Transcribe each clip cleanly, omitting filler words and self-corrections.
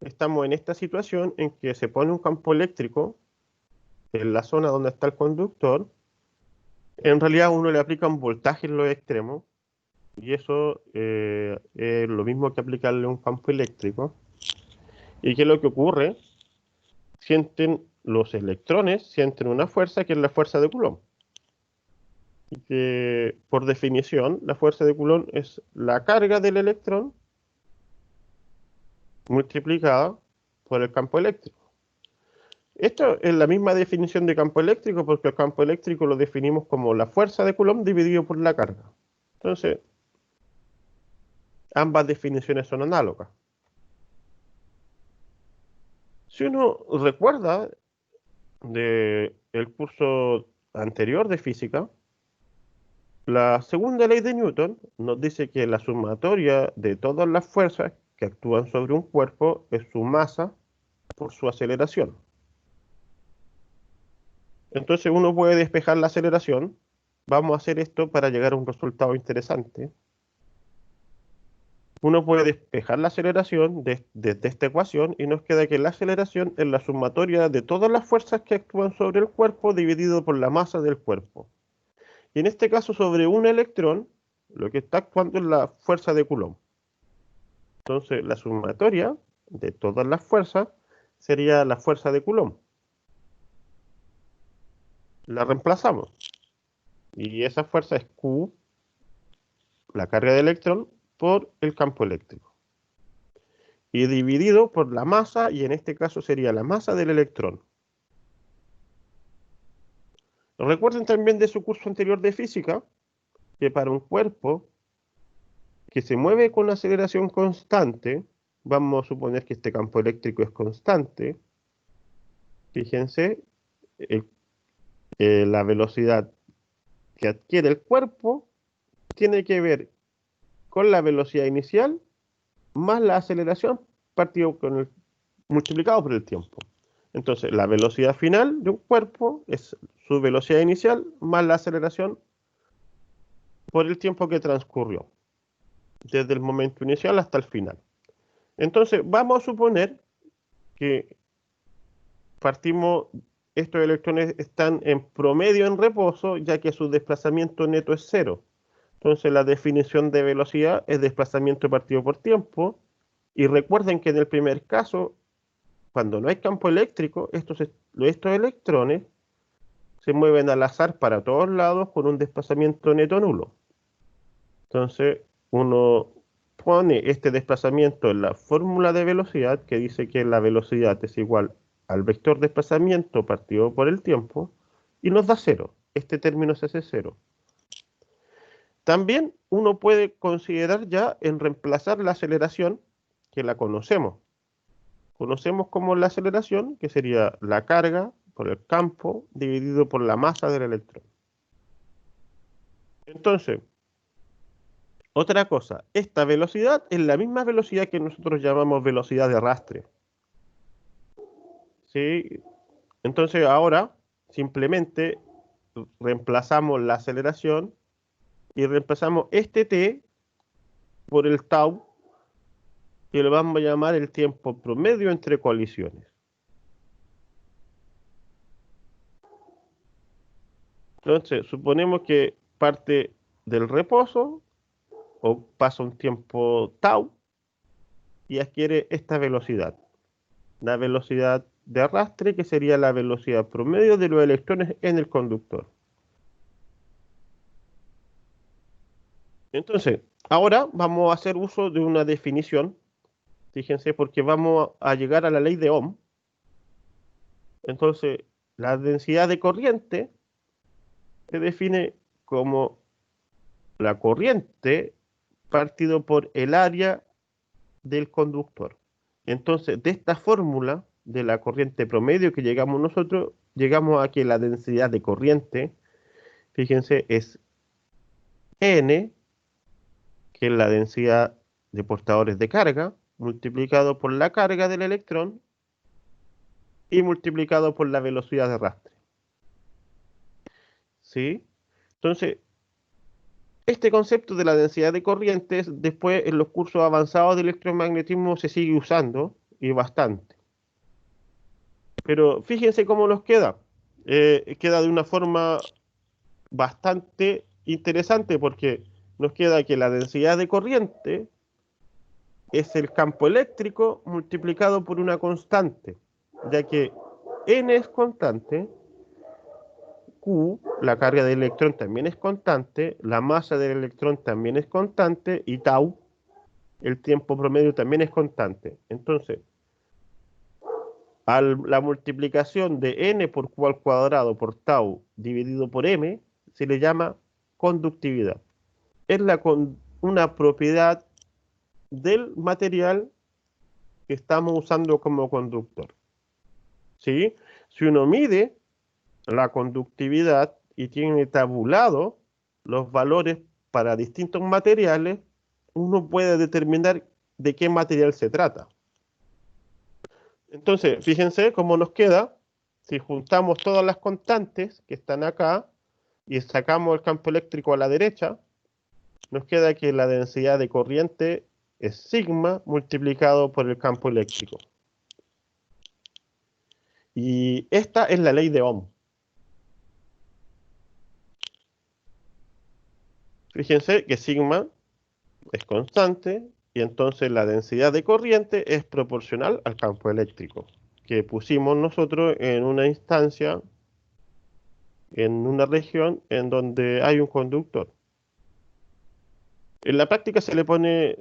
estamos en esta situación en que se pone un campo eléctrico en la zona donde está el conductor. En realidad uno le aplica un voltaje en los extremos y eso es lo mismo que aplicarle un campo eléctrico. ¿Y qué es lo que ocurre? Los electrones sienten una fuerza que es la fuerza de Coulomb. Y que por definición la fuerza de Coulomb es la carga del electrón multiplicada por el campo eléctrico. Esto es la misma definición de campo eléctrico porque el campo eléctrico lo definimos como la fuerza de Coulomb dividido por la carga. Entonces, ambas definiciones son análogas. Si uno recuerda del curso anterior de física, la segunda ley de Newton nos dice que la sumatoria de todas las fuerzas que actúan sobre un cuerpo es su masa por su aceleración. Entonces uno puede despejar la aceleración. Vamos a hacer esto para llegar a un resultado interesante. Uno puede despejar la aceleración desde esta ecuación y nos queda que la aceleración es la sumatoria de todas las fuerzas que actúan sobre el cuerpo dividido por la masa del cuerpo. Y en este caso sobre un electrón, lo que está actuando es la fuerza de Coulomb. Entonces la sumatoria de todas las fuerzas sería la fuerza de Coulomb. La reemplazamos. Y esa fuerza es Q, la carga de electrón, por el campo eléctrico. Y dividido por la masa, y en este caso sería la masa del electrón. Recuerden también de su curso anterior de física, que para un cuerpo que se mueve con aceleración constante, vamos a suponer que este campo eléctrico es constante, fíjense, la velocidad que adquiere el cuerpo tiene que ver con la velocidad inicial más la aceleración partido con el multiplicado por el tiempo. Entonces, la velocidad final de un cuerpo es su velocidad inicial más la aceleración por el tiempo que transcurrió, desde el momento inicial hasta el final. Entonces, vamos a suponer que estos electrones están en promedio en reposo, ya que su desplazamiento neto es cero. Entonces, la definición de velocidad es desplazamiento partido por tiempo. Y recuerden que en el primer caso, cuando no hay campo eléctrico, estos electrones se mueven al azar para todos lados con un desplazamiento neto nulo. Entonces, uno pone este desplazamiento en la fórmula de velocidad que dice que la velocidad es igual al vector desplazamiento partido por el tiempo y nos da cero. Este término se hace cero. También uno puede considerar ya en reemplazar la aceleración que la conocemos. Conocemos como la aceleración, que sería la carga por el campo dividido por la masa del electrón. Entonces, otra cosa, esta velocidad es la misma velocidad que nosotros llamamos velocidad de arrastre. ¿Sí? Entonces ahora simplemente reemplazamos la aceleración y reemplazamos este t por el tau y lo vamos a llamar el tiempo promedio entre colisiones. Entonces, suponemos que parte del reposo o pasa un tiempo tau y adquiere esta velocidad. La velocidad de arrastre, que sería la velocidad promedio de los electrones en el conductor. Entonces, ahora vamos a hacer uso de una definición, fíjense, porque vamos a llegar a la ley de Ohm. Entonces, la densidad de corriente se define como la corriente partido por el área del conductor. Entonces, de esta fórmula de la corriente promedio que llegamos nosotros, llegamos a que la densidad de corriente, fíjense, es N, que es la densidad de portadores de carga, multiplicado por la carga del electrón y multiplicado por la velocidad de arrastre. ¿Sí? Entonces, este concepto de la densidad de corrientes, después en los cursos avanzados de electromagnetismo se sigue usando, y bastante. Pero fíjense cómo nos queda. Queda de una forma bastante interesante porque nos queda que la densidad de corriente es el campo eléctrico multiplicado por una constante, ya que N es constante, Q, la carga del electrón también es constante, la masa del electrón también es constante y tau, el tiempo promedio también es constante. Entonces, la multiplicación de N por Q al cuadrado por tau dividido por M se le llama conductividad. Es una propiedad del material que estamos usando como conductor. ¿Sí? Si uno mide la conductividad y tiene tabulado los valores para distintos materiales, uno puede determinar de qué material se trata. Entonces, fíjense cómo nos queda si juntamos todas las constantes que están acá y sacamos el campo eléctrico a la derecha, nos queda que la densidad de corriente es sigma multiplicado por el campo eléctrico. Y esta es la ley de Ohm. Fíjense que sigma es constante y entonces la densidad de corriente es proporcional al campo eléctrico que pusimos nosotros en una instancia, en una región en donde hay un conductor. En la práctica se le pone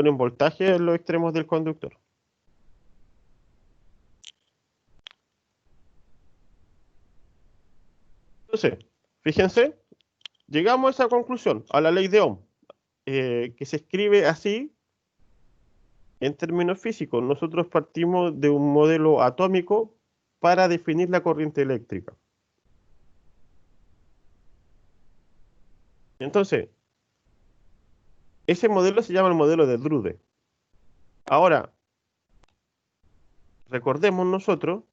un voltaje en los extremos del conductor. Entonces, fíjense, llegamos a esa conclusión, a la ley de Ohm, que se escribe así en términos físicos. Nosotros partimos de un modelo atómico para definir la corriente eléctrica. Entonces, ese modelo se llama el modelo de Drude. Ahora, recordemos nosotros,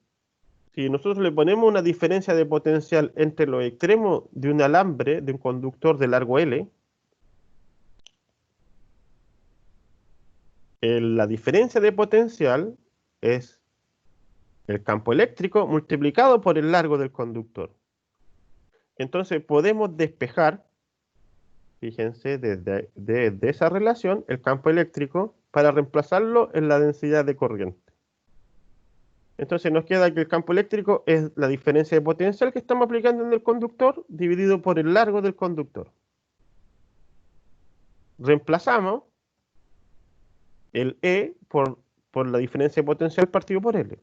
si nosotros le ponemos una diferencia de potencial entre los extremos de un alambre, de un conductor de largo L, la diferencia de potencial es el campo eléctrico multiplicado por el largo del conductor. Entonces podemos despejar, fíjense, desde esa relación, el campo eléctrico para reemplazarlo en la densidad de corriente. Entonces nos queda que el campo eléctrico es la diferencia de potencial que estamos aplicando en el conductor dividido por el largo del conductor. Reemplazamos el E por la diferencia de potencial partido por L.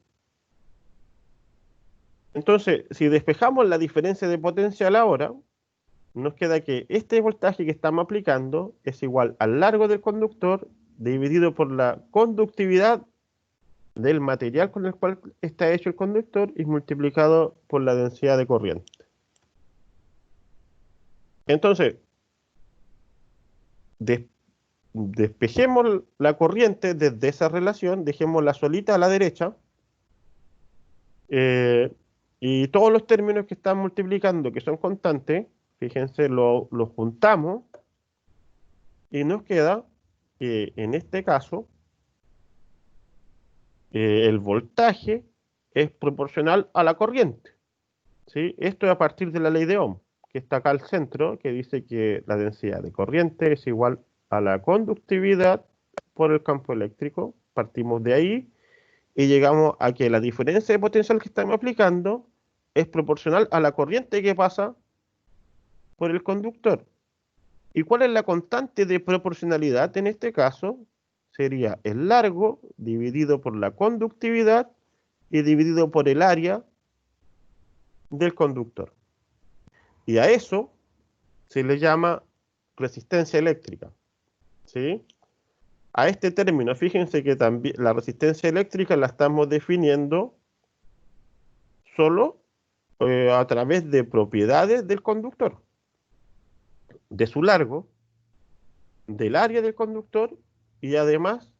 Entonces, si despejamos la diferencia de potencial ahora, nos queda que este voltaje que estamos aplicando es igual al largo del conductor dividido por la conductividad del material con el cual está hecho el conductor y multiplicado por la densidad de corriente. Entonces, despejemos la corriente desde esa relación, dejémosla solita a la derecha, y todos los términos que están multiplicando, que son constantes, fíjense, los juntamos y nos queda que en este caso el voltaje es proporcional a la corriente. ¿Sí? Esto es a partir de la ley de Ohm, que está acá al centro, que dice que la densidad de corriente es igual a la conductividad por el campo eléctrico. Partimos de ahí y llegamos a que la diferencia de potencial que estamos aplicando es proporcional a la corriente que pasa por el conductor. ¿Y cuál es la constante de proporcionalidad en este caso? Sería el largo dividido por la conductividad y dividido por el área del conductor. Y a eso se le llama resistencia eléctrica. ¿Sí? A este término, fíjense que también la resistencia eléctrica la estamos definiendo solo a través de propiedades del conductor, de su largo, del área del conductor y además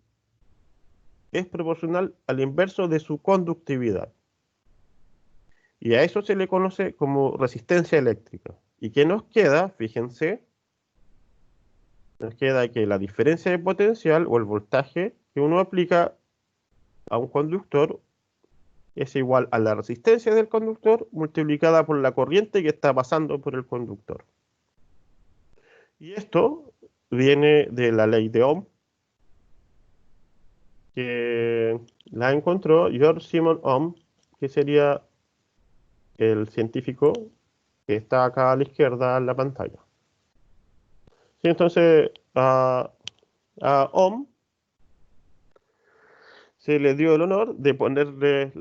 es proporcional al inverso de su conductividad. Y a eso se le conoce como resistencia eléctrica. ¿Y qué nos queda? Fíjense, nos queda que la diferencia de potencial o el voltaje que uno aplica a un conductor es igual a la resistencia del conductor multiplicada por la corriente que está pasando por el conductor. Y esto viene de la ley de Ohm, que la encontró George Simon Ohm, que sería el científico que está acá a la izquierda en la pantalla. Sí, entonces, a Ohm se le dio el honor de ponerle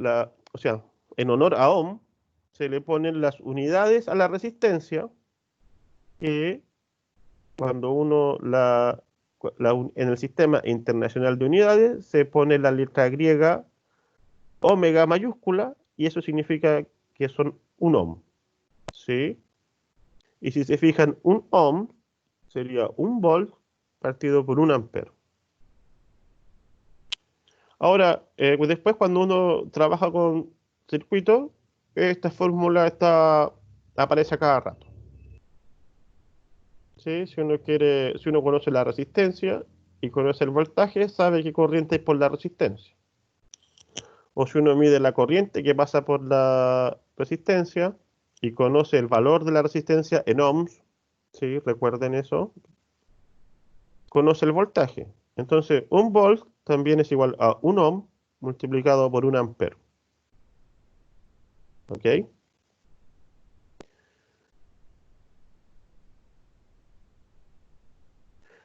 o sea, en honor a Ohm, se le ponen las unidades a la resistencia que cuando uno en el sistema internacional de unidades se pone la letra griega omega mayúscula y eso significa que son un ohm, ¿sí? Y si se fijan, un ohm sería un volt partido por un ampere. Ahora, pues después cuando uno trabaja con circuitos, esta fórmula aparece a cada rato. ¿Sí? Si uno conoce la resistencia y conoce el voltaje, sabe qué corriente hay por la resistencia. O si uno mide la corriente que pasa por la resistencia y conoce el valor de la resistencia en ohms, ¿sí? Recuerden eso, conoce el voltaje. Entonces, un volt también es igual a un ohm multiplicado por un ampere. ¿Ok?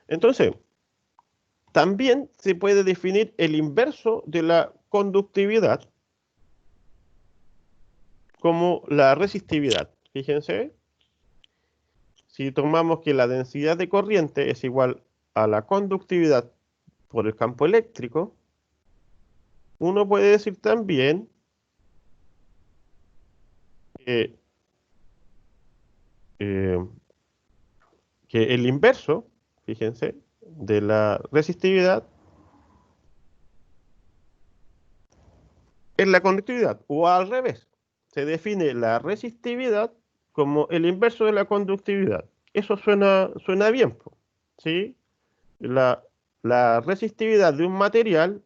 Entonces, también se puede definir el inverso de la conductividad como la resistividad. Fíjense, si tomamos que la densidad de corriente es igual a la conductividad por el campo eléctrico, uno puede decir también que, eh, que el inverso, fíjense, de la resistividad es la conductividad, o al revés, se define la resistividad como el inverso de la conductividad. Eso suena bien, ¿sí? La, la resistividad de un material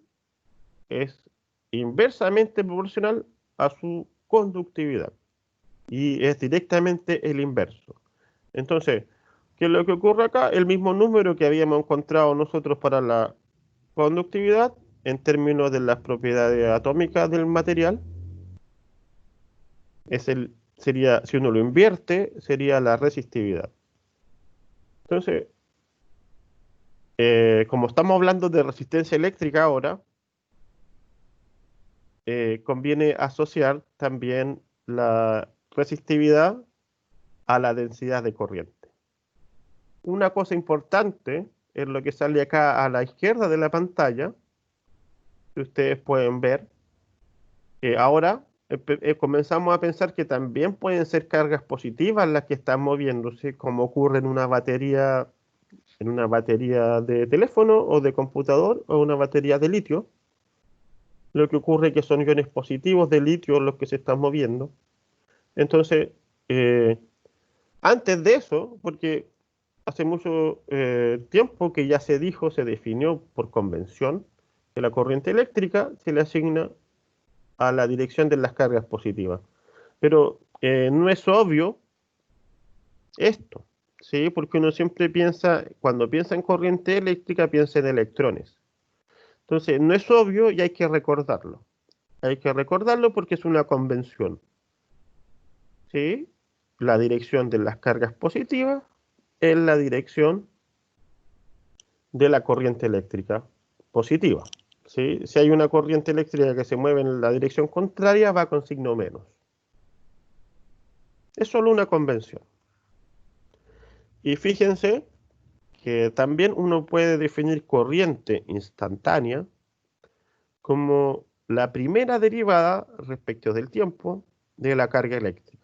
es inversamente proporcional a su conductividad y es directamente el inverso. Entonces, ¿qué es lo que ocurre acá? El mismo número que habíamos encontrado nosotros para la conductividad en términos de las propiedades atómicas del material sería, si uno lo invierte, sería la resistividad. Entonces, como estamos hablando de resistencia eléctrica ahora, conviene asociar también la resistividad a la densidad de corriente. Una cosa importante es lo que sale acá a la izquierda de la pantalla, que ustedes pueden ver, que ahora comenzamos a pensar que también pueden ser cargas positivas las que están moviéndose, como ocurre en una batería de teléfono o de computador o una batería de litio. Lo que ocurre es que son iones positivos de litio los que se están moviendo. Entonces, eh, antes de eso, porque hace mucho tiempo que ya se dijo, se definió por convención, que la corriente eléctrica se le asigna a la dirección de las cargas positivas. Pero no es obvio esto, ¿sí? Porque uno siempre piensa, cuando piensa en corriente eléctrica, piensa en electrones. Entonces, no es obvio y hay que recordarlo. Hay que recordarlo porque es una convención, ¿sí? La dirección de las cargas positivas es la dirección de la corriente eléctrica positiva, ¿sí? Si hay una corriente eléctrica que se mueve en la dirección contraria, va con signo menos. Es solo una convención. Y fíjense que también uno puede definir corriente instantánea como la primera derivada respecto del tiempo de la carga eléctrica.